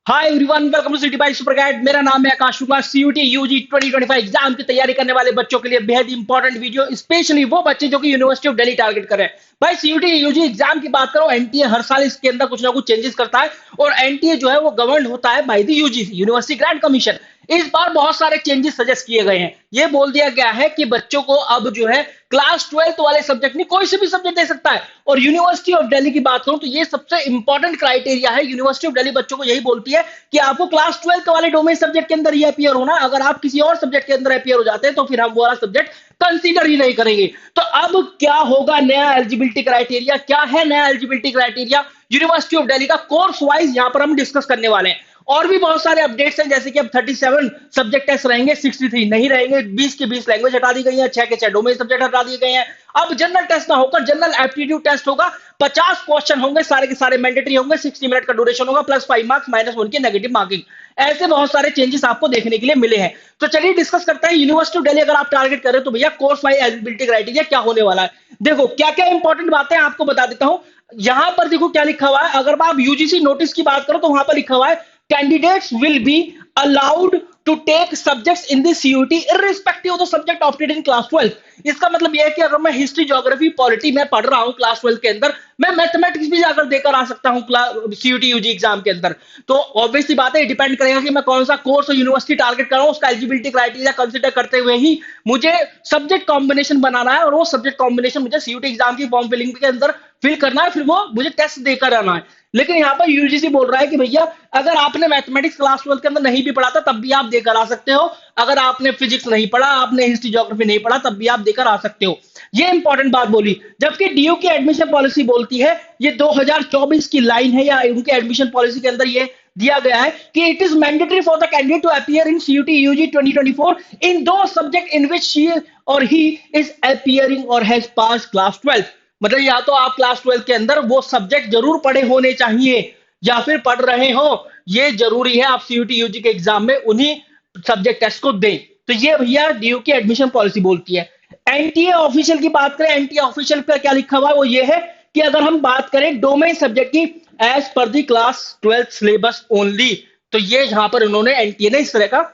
Hi everyone, welcome to city bike super guide. मेरा नाम है Akash Shukla. CUET UG 2025 exam की तैयारी करने वाले बच्चों के लिए बेहद इंपॉर्टेंट वीडियो, स्पेशली वो बच्चे जो कि यूनिवर्सिटी ऑफ दिल्ली टारगेट कर रहे हैं। भाई सीयूटी यूजी एग्जाम की बात करो, एनटीए हर साल इसके अंदर कुछ ना कुछ चेंजेस करता है और एनटीए जो है वो गवर्न होता है by the UGC, university grant commission. इस बार बहुत सारे चेंजेस सजेस्ट किए गए हैं। ये बोल दिया गया है कि बच्चों को अब जो है क्लास 12th वाले सब्जेक्ट नहीं, कोई से भी सब्जेक्ट दे सकता है। और यूनिवर्सिटी ऑफ दिल्ली की बात करूं तो ये सबसे इंपॉर्टेंट क्राइटेरिया है। यूनिवर्सिटी ऑफ दिल्ली बच्चों को यही बोलती है कि आपको क्लास 12th वाले डोमेन सब्जेक्ट के अंदर ही अपियर होना। अगर आप किसी और सब्जेक्ट के अंदर अपियर हो जाते हैं तो फिर हम वो वाला सब्जेक्ट कंसीडर ही नहीं करेंगे। तो अब क्या होगा नया एलिजिबिलिटी क्राइटेरिया, क्या है नया eligibility criteria university of Delhi का, कोर्स वाइज यहां पर हम डिस्कस करने वाले हैं। और भी बहुत सारे अपडेट्स हैं, जैसे कि अब 37 सब्जेक्ट टेस्ट रहेंगे, 63 नहीं रहेंगे, 20 की 20 लैंग्वेज हटा दी गई है, 6 के 6 डोमेन सब्जेक्ट हटा दिए गए हैं। अब जनरल टेस्ट ना होकर जनरल एप्टीट्यूड टेस्ट होगा। 50 क्वेश्चन होंगे, सारे के सारे मैंडेटरी होंगे, 60 मिनट का ड्यूरेशन होगा, प्लस 5 मार्क्स -1 की नेगेटिव मार्किंग। ऐसे बहुत सारे चेंजेस आपको देखने के लिए मिले हैं। तो चलिए डिस्कस करते हैं यूनिवर्सिटी ऑफ दिल्ली अगर आप टारगेट करें तो भैया कोर्स वाइज एलिजिबिलिटी क्राइटेरिया क्या होने वाला है। देखो क्या क्या इंपॉर्टेंट बातें आपको बता देता हूं। यहां पर देखो क्या लिखा हुआ है। अगर आप यूजीसी नोटिस की बात करो तो वहां पर लिखा हुआ है candidates will be allowed to take subjects in the CUT irrespective of the subject opted in class 12। इसका मतलब यह है कि अगर मैं हिस्ट्री, ज्योग्राफी, पॉलिटी में पढ़ रहा हूं क्लास 12 के अंदर, मैं मैथमेटिक्स भी जाकर देकर आ सकता हूं सीयूटी यूजी एग्जाम के अंदर। तो ऑब्वियसली बात है, डिपेंड करेगा कि मैं कौन सा कोर्स और यूनिवर्सिटी टारगेट कर रहा हूं, उसका एलिजिबिलिटी क्राइटेरिया कंसीडर करते हुए ही मुझे सब्जेक्ट कॉम्बिनेशन बनाना है और वो सब्जेक्ट कॉम्बिनेशन मुझे सीयूटी एग्जाम की फॉर्म फिलिंग के अंदर फिल करना है, फिर वो मुझे टेस्ट देकर आना है। लेकिन यहाँ पर यूजीसी बोल रहा है कि भैया अगर आपने मैथमेटिक्स क्लास 12 के अंदर नहीं भी पढ़ा था तब भी आप देकर आ सकते हो। अगर आपने फिजिक्स नहीं पढ़ा, आपने हिस्ट्री ज्योग्राफी नहीं पढ़ा, तब भी आप देकर आ सकते हो। ये इंपॉर्टेंट बात बोली। जबकि डीयू की एडमिशन पॉलिसी बोलती है, ये 2024 की लाइन है या उनके एडमिशन पॉलिसी के अंदर ये दिया गया है कि it is mandatory for the candidate to appear in CUET UG 2024 in दो सब्जेक्ट इन विच शी और ही इज अपीयरिंग और हैज पास क्लास 12। मतलब या तो आप क्लास 12 के अंदर वो सब्जेक्ट जरूर पढ़े होने चाहिए या फिर पढ़ रहे हो, ये जरूरी है आप सीयूटी यूजी के एग्जाम में उन्हीं सब्जेक्ट टेस्ट को दें। तो ये भैया डीयू की एडमिशन पॉलिसी बोलती है। एनटीए ऑफिशियल की बात करें, एनटीए ऑफिशियल पे क्या लिखा हुआ है वो ये है कि अगर हम बात करें डोमेन सब्जेक्ट की, एज पर दी क्लास 12 सिलेबस ओनली, तो ये यहां पर उन्होंने एनटीए ने इस तरह का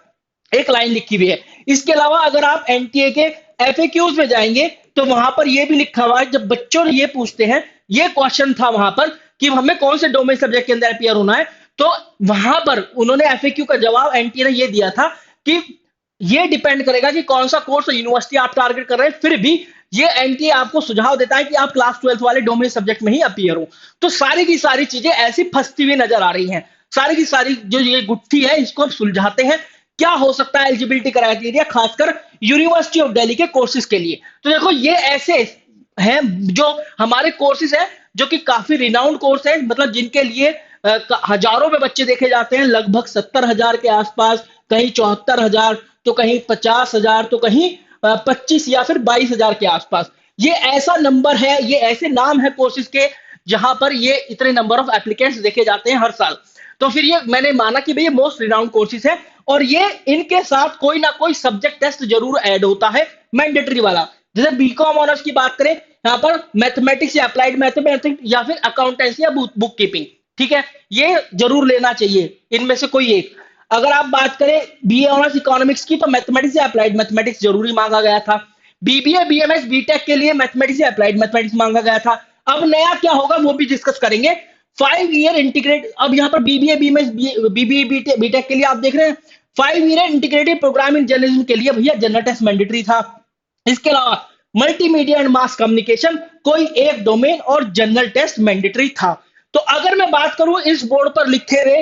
एक लाइन लिखी हुई है। इसके अलावा अगर आप एनटीए के एफएक्यूज में जाएंगे तो वहां पर यह भी लिखा हुआ है, जब बच्चों ने ये पूछते हैं, ये क्वेश्चन था वहां पर कि हमें कौन से डोमेन सब्जेक्ट के अंदर अपियर होना है, तो वहां पर उन्होंने एफएक्यू का जवाब एनटीए ने ये दिया था कि ये डिपेंड करेगा कि कौन सा कोर्स और यूनिवर्सिटी आप टारगेट कर रहे हैं, फिर भी ये एनटीए आपको सुझाव देता है कि आप क्लास 12 वाले डोमेन सब्जेक्ट में ही अपियर हो। तो सारी की सारी चीजें ऐसी फंसती हुई नजर आ रही हैं। सारी की सारी जो ये गुत्थी है इसको हम सुलझाते हैं। क्या हो सकता है एलिजिबिलिटी क्राइटेरिया खासकर यूनिवर्सिटी ऑफ दिल्ली के कोर्सेज के लिए। तो देखो ये ऐसे हैं जो हमारे कोर्सेज है जो कि काफी रिनाउंड कोर्स है, मतलब जिनके लिए हजारों में बच्चे देखे जाते हैं, लगभग 70,000 के आसपास, कहीं 74,000, तो कहीं 50,000, तो कहीं 25 या फिर 22,000 के आसपास। ये ऐसा नंबर है, ये ऐसे नाम है कोर्सेज के जहां पर ये इतने नंबर ऑफ एप्लीकेंट्स देखे जाते हैं हर साल। तो फिर ये मैंने माना कि भैया मोस्ट रिनाउंड कोर्सेज है और ये इनके साथ कोई ना कोई सब्जेक्ट टेस्ट जरूर ऐड होता है मैंडेटरी वाला। जैसे बीकॉम ऑनर्स की बात करें, यहाँ पर मैथमेटिक्स या अप्लाइड मैथमेटिक्स या फिर अकाउंटेंसी या बुक कीपिंग, ठीक है, ये जरूर लेना चाहिए इनमें से कोई एक। अगर आप बात करें बीए ऑनर्स इकोनॉमिक्स की, तो मैथमेटिक्स या अप्लाइड मैथमेटिक्स जरूरी मांगा गया था। बीबीए बीएमएस बीटेक के लिए मैथमेटिक्स या अप्लाइड मैथमेटिक्स मांगा गया था। अब नया क्या होगा वो भी डिस्कस करेंगे। 5 ईयर इंटीग्रेट, अब यहाँ पर बीबीए बीएमएस बीबीए बीटेक के लिए आप देख रहे हैं 5 year integrated program in journalism के लिए भैया जनरल टेस्ट मैंडेटरी था। इसके अलावा मल्टीमीडिया एंड मास कम्युनिकेशन कोई एक डोमेन और जनरल टेस्ट मैंडेटरी था। तो अगर मैं बात करूं इस बोर्ड पर लिखे हुए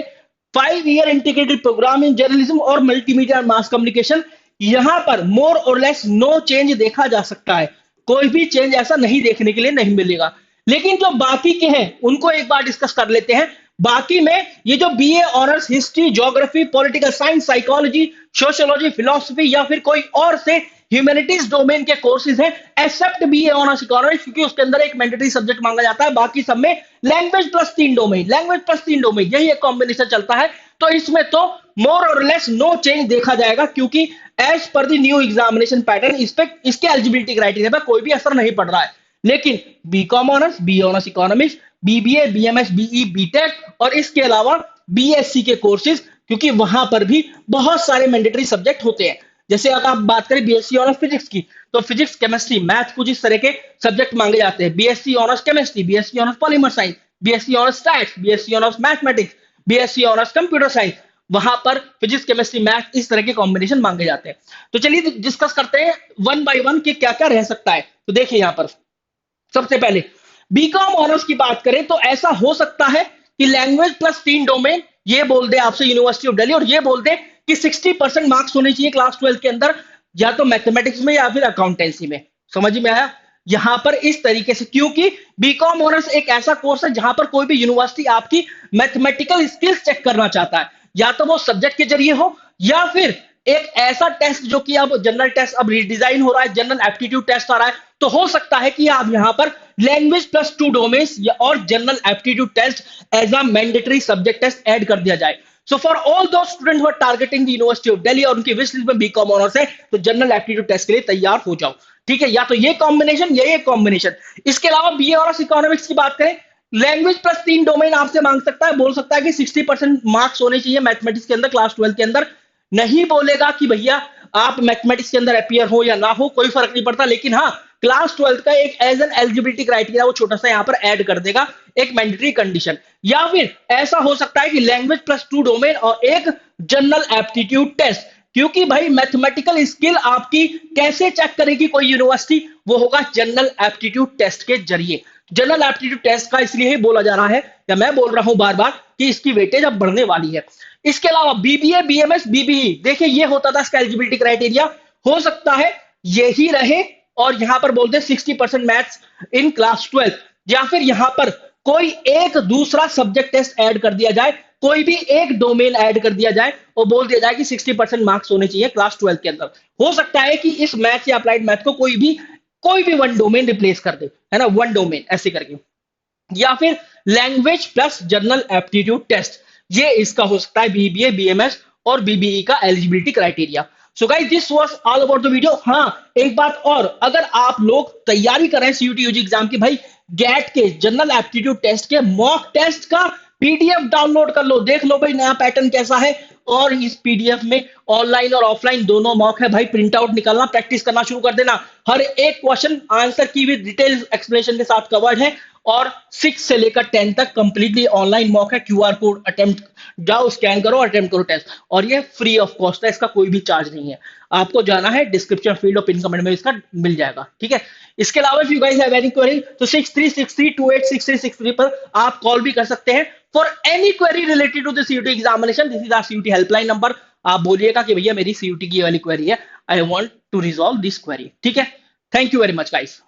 5 year integrated program in journalism और मल्टीमीडिया एंड मास कम्युनिकेशन, यहां पर मोर और लेस नो चेंज देखा जा सकता है। कोई भी चेंज ऐसा नहीं देखने के लिए नहीं मिलेगा। लेकिन जो बाकी के हैं उनको एक बार डिस्कस कर लेते हैं। बाकी में ये जो BA honours history, geography, political science, psychology, sociology, philosophy या फिर कोई और से ह्यूमैनिटीज डोमेन के कोर्सेज हैं, एक्सेप्ट बीए ऑनर्स इकोनॉमिक्स, क्योंकि उसके अंदर एक मैंडेटरी सब्जेक्ट मांगा जाता है। बाकी सब में language plus 3 domain, language plus 3 domain, यही एक कॉम्बिनेशन चलता है। तो इसमें तो मोर और लेस नो चेंज देखा जाएगा, क्योंकि as per the new examination pattern इस पे इसके एलिजिबिलिटी क्राइटेरिया पर कोई भी असर नहीं पड़ रहा है। लेकिन BCom honours, B honours economics, BBA BMS BE BTech और इसके अलावा बीएससी के कोर्सेज, क्योंकि वहां पर भी बहुत सारे मैंडेटरी सब्जेक्ट होते हैं। जैसे अगर आप बात करें बीएससी ऑनर्स फिजिक्स की, तो फिजिक्स, केमिस्ट्री, मैथ, कुछ इस तरह के सब्जेक्ट मांगे जाते हैं। BSc honours chemistry, BSc honours polymer science, BSc honours stats, BSc honours mathematics, BSc honours computer science, वहां पर फिजिक्स, केमिस्ट्री, मैथ इस तरह के कॉम्बिनेशन मांगे जाते हैं। तो चलिए डिस्कस करते हैं वन बाय वन कि क्या क्या रह सकता है। तो देखिए यहां पर सबसे पहले बीकॉम ऑनर्स की बात करें तो ऐसा हो सकता है कि लैंग्वेज प्लस 3 डोमेन ये बोल दे आपसे यूनिवर्सिटी ऑफ दिल्ली, और ये बोल दे कि 60% मार्क्स होने चाहिए क्लास 12 के अंदर, या तो मैथमेटिक्स में या फिर अकाउंटेंसी में। समझ में आया? यहां पर इस तरीके से, क्योंकि बीकॉम ऑनर्स एक ऐसा कोर्स है जहां पर कोई भी यूनिवर्सिटी आपकी मैथमेटिकल स्किल्स चेक करना चाहता है, या तो वो सब्जेक्ट के जरिए हो, या फिर एक ऐसा टेस्ट जो कि अब जनरल टेस्ट अब रिडिजाइन हो रहा है, जनरल एप्टीट्यूड टेस्ट आ रहा है, तो हो सकता है कि आप यहां पर लैंग्वेज प्लस 2 डोमेन्स और general aptitude test as a mandatory subject test add कर दिया जाए। सो फॉर ऑल दो student who are targeting the university of Delhi और उनकी विश लिस्ट में बीकॉम ऑनर्स है, तो जनरल एप्टीट्यूड टेस्ट के लिए तैयार हो जाओ। ठीक है, या तो ये कॉम्बिनेशन या ये कॉम्बिनेशन। इसके अलावा बीए ऑनर्स इकोनॉमिक्स की बात करें, लैंग्वेज प्लस 3 डोमेन आपसे मांग सकता है, बोल सकता है कि 60% मार्क्स होने चाहिए मैथमेटिक्स के अंदर क्लास 12 के अंदर। नहीं बोलेगा कि भैया आप मैथमेटिक्स के अंदर अपियर हो या ना हो, कोई फर्क नहीं पड़ता, लेकिन हाँ क्लास 12 का एक एज एन एलिजिबिलिटी क्राइटेरिया वो छोटा सा यहाँ पर ऐड कर देगा, एक मैंडेटरी कंडीशन। या फिर ऐसा हो सकता है कि लैंग्वेज प्लस 2 डोमेन और एक जनरल एप्टीट्यूड टेस्ट, क्योंकि भाई मैथमेटिकल स्किल आपकी कैसे चेक करेगी कोई यूनिवर्सिटी, वो होगा जनरल एप्टीट्यूड टेस्ट के जरिए। जनरल एप्टीट्यूड टेस्ट का इसलिए ही बोला जा रहा है, या मैं बोल रहा हूं बार बार, कि इसकी वेटेज अब बढ़ने वाली है। इसके अलावा बीबीए, बीएमएस, बीबीई, देखिए ये होता था इसका एलिजिबिलिटी क्राइटेरिया, हो सकता है यही रहे, और यहां पर बोलते हैं 60% मैथ्स इन क्लास 12, या फिर यहां पर कोई एक दूसरा सब्जेक्ट टेस्ट ऐड कर दिया जाए, कोई भी एक डोमेन ऐड कर दिया जाए और बोल दिया जाए कि 60% मार्क्स होने चाहिए क्लास 12 के अंदर। हो सकता है कि इस मैथ या अप्लाइड मैथ को कोई भी वन डोमेन रिप्लेस कर दे, है ना, वन डोमेन ऐसे करके। या फिर language plus general aptitude test, ये इसका हो सकता है बीबीए, बीएमएस और बीबीई का eligibility criteria. So guys this was all about the video. हाँ एक बात और, अगर आप लोग तैयारी कर रहे हैं सीयूटी यूजी एग्जाम की, भाई गेट के जनरल एप्टीट्यूड टेस्ट के मॉक टेस्ट का पीडीएफ डाउनलोड कर लो, देख लो भाई नया पैटर्न कैसा है। और इस पीडीएफ में ऑनलाइन और ऑफलाइन दोनों मॉक है भाई, प्रिंट आउट निकालना, प्रैक्टिस करना शुरू कर देना। हर एक क्वेश्चन आंसर की भी डिटेल एक्सप्लेनेशन के साथ कवर्ड है, और 6 से लेकर 10 तक कंप्लीटली ऑनलाइन मॉक है। क्यूआर कोड अटेम्प्ट जाओ, स्कैन करो, अटेम्प्ट करो टेस्ट, और ये फ्री ऑफ कॉस्ट है, इसका कोई भी चार्ज नहीं है। आपको जाना है डिस्क्रिप्शन फील्ड और पिन कमेंट में इसका मिल जाएगा, ठीक है। इसके अलावा if you guys have any query तो 6363286363 पर आप कॉल भी कर सकते हैं for any query related to the CUET examination. This is our CUET helpline number. आप बोलिएगा कि भैया मेरी सीयूटी की वाली क्वेरी है, I want to resolve this query, ठीक है। Thank you very much guys.